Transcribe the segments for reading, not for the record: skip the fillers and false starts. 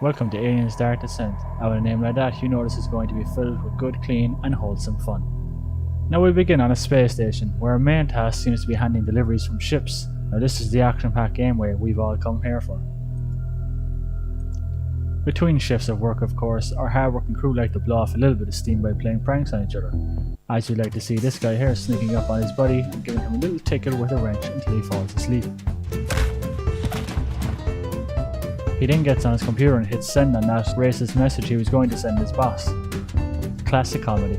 Welcome to Aliens Dark Descent, and with a name like that you know this is going to be filled with good, clean and wholesome fun. Now we begin on a space station, where our main task seems to be handling deliveries from ships. Now this is the action-packed gameway we've all come here for. Between shifts of work, of course, our hard-working crew like to blow off a little bit of steam by playing pranks on each other. As you'd like to see this guy here sneaking up on his buddy and giving him a little tickle with a wrench until he falls asleep. He then gets on his computer and hits send on that racist message he was going to send his boss. Classic comedy.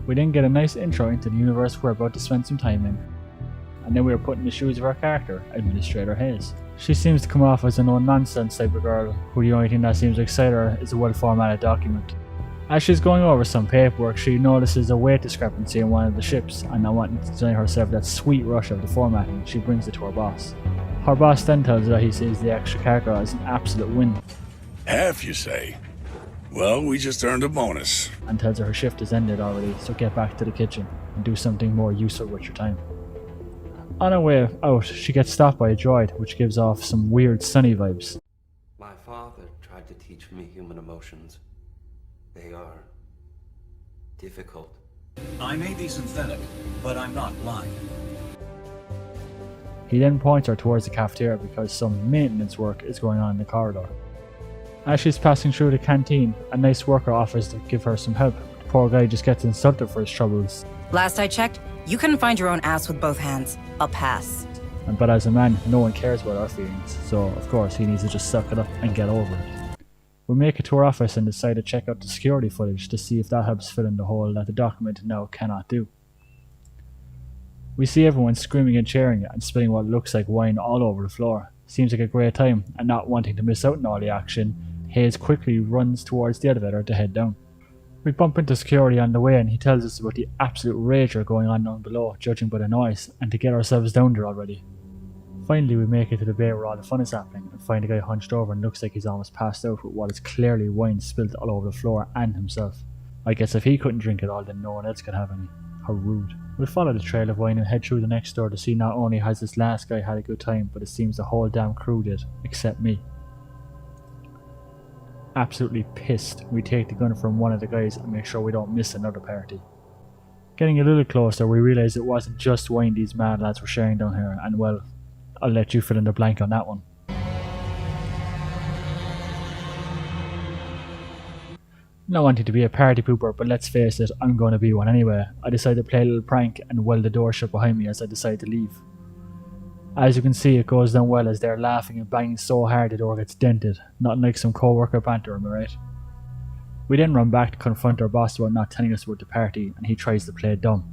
We then get a nice intro into the universe we're about to spend some time in. And then we are put in the shoes of our character, Administrator Hayes. She seems to come off as a no-nonsense type of girl, who the only thing that seems to excite her is a well-formatted document. As she's going over some paperwork, she notices a weight discrepancy in one of the ships, and not wanting to deny herself that sweet rush of the formatting, she brings it to her boss. Her boss then tells her that he sees the extra cargo as an absolute win. Half, you say? Well, we just earned a bonus. And tells her shift is ended already, so get back to the kitchen and do something more useful with your time. On her way out, she gets stopped by a droid, which gives off some weird Sunny vibes. My father tried to teach me human emotions. They are difficult. I may be synthetic, but I'm not blind. He then points her towards the cafeteria because some maintenance work is going on in the corridor. As she's passing through the canteen, a nice worker offers to give her some help. The poor guy just gets insulted for his troubles. Last I checked, you couldn't find your own ass with both hands. I'll pass. But as a man, no one cares about our feelings, so of course he needs to just suck it up and get over it. We make it to our office and decide to check out the security footage to see if that helps fill in the hole that the document now cannot do. We see everyone screaming and cheering and spilling what looks like wine all over the floor. Seems like a great time, and not wanting to miss out on all the action, Hayes quickly runs towards the elevator to head down. We bump into security on the way and he tells us about the absolute rager going on down below, judging by the noise, and to get ourselves down there already. Finally we make it to the bay where all the fun is happening and find a guy hunched over and looks like he's almost passed out with what is clearly wine spilt all over the floor and himself. I guess if he couldn't drink it all then no one else could have any. How rude. We follow the trail of wine and head through the next door to see not only has this last guy had a good time, but it seems the whole damn crew did, except me. Absolutely pissed, we take the gun from one of the guys and make sure we don't miss another party. Getting a little closer we realise it wasn't just wine these mad lads were sharing down here, and well, I'll let you fill in the blank on that one. Not wanting to be a party pooper, but let's face it, I'm going to be one anyway. I decide to play a little prank and weld the door shut behind me as I decide to leave. As you can see, it goes down well as they're laughing and banging so hard the door gets dented. Not like some co-worker banter, am I right? We then run back to confront our boss about not telling us about the party, and he tries to play dumb.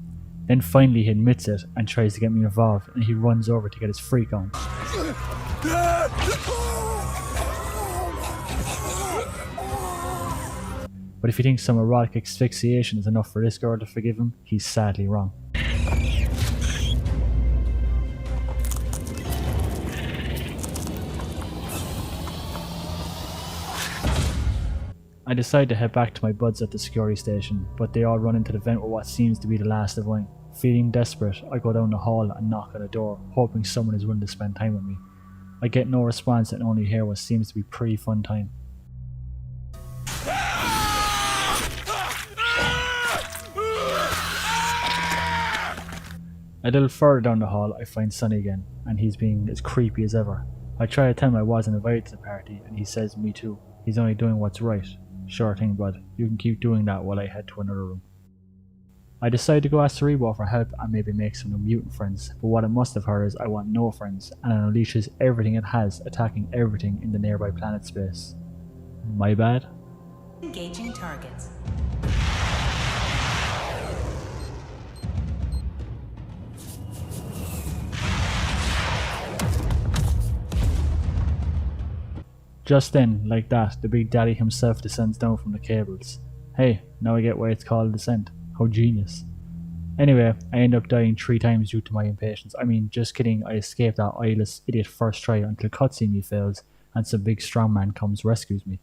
Then finally he admits it and tries to get me involved, and he runs over to get his freak on. But if he thinks some erotic asphyxiation is enough for this girl to forgive him, he's sadly wrong. I decide to head back to my buds at the security station, but they all run into the vent with what seems to be the last of wine. Feeling desperate, I go down the hall and knock on the door, hoping someone is willing to spend time with me. I get no response and only hear what seems to be pretty fun time. A little further down the hall I find Sonny again, and he's being as creepy as ever. I try to tell him I wasn't invited to the party, and he says me too. He's only doing what's right. Sure thing, bud. You can keep doing that while I head to another room. I decide to go ask Cerebro for help and maybe make some new mutant friends, but what it must have heard is I want no friends, and it unleashes everything it has, attacking everything in the nearby planet space. My bad? Engaging targets. Just then, like that, the Big Daddy himself descends down from the cables. Hey, now I get why it's called Descent. How genius. Anyway, I end up dying 3 times due to my impatience. I mean, just kidding, I escaped that eyeless idiot first try until cutscene me fails and some big strong man comes rescues me.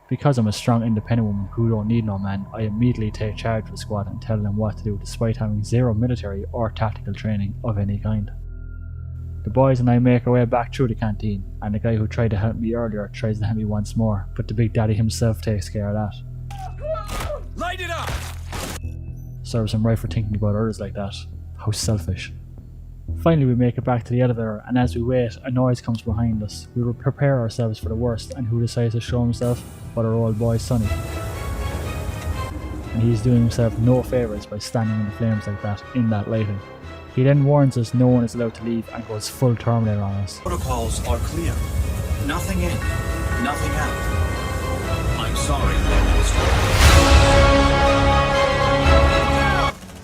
Because I'm a strong independent woman who don't need no man, I immediately take charge of the squad and tell them what to do despite having zero military or tactical training of any kind. The boys and I make our way back through the canteen, and the guy who tried to help me earlier tries to help me once more, but the Big Daddy himself takes care of that. Light it up! Serves him right for thinking about others like that. How selfish. Finally we make it back to the elevator, and as we wait, a noise comes behind us. We will prepare ourselves for the worst, and who decides to show himself but our old boy Sonny. And he's doing himself no favours by standing in the flames like that, in that lighting. He then warns us no one is allowed to leave and goes full Terminator on us. Protocols are clear. Nothing in, nothing out. I'm sorry, Administrator.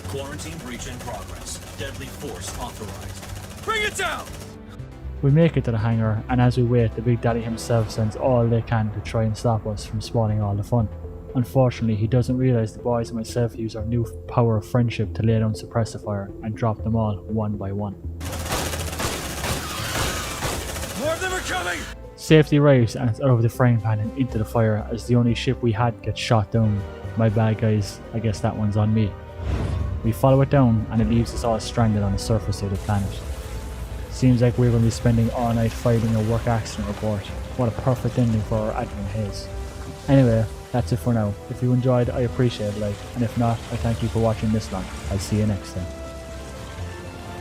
Quarantine breach in progress. Deadly force authorized. Bring it down! We make it to the hangar, and as we wait, the Big Daddy himself sends all they can to try and stop us from spoiling all the fun. Unfortunately, he doesn't realise the boys and myself use our new power of friendship to lay down suppressor fire and drop them all one by one. More of them are coming! Safety arrives and it's out of the frying pan and into the fire as the only ship we had gets shot down. My bad guys, I guess that one's on me. We follow it down and it leaves us all stranded on the surface of the planet. Seems like we're going to be spending all night fighting a work accident report. What a perfect ending for our Admiral Hayes. Anyway, that's it for now. If you enjoyed, I appreciate a like, and if not, I thank you for watching this long. I'll see you next time.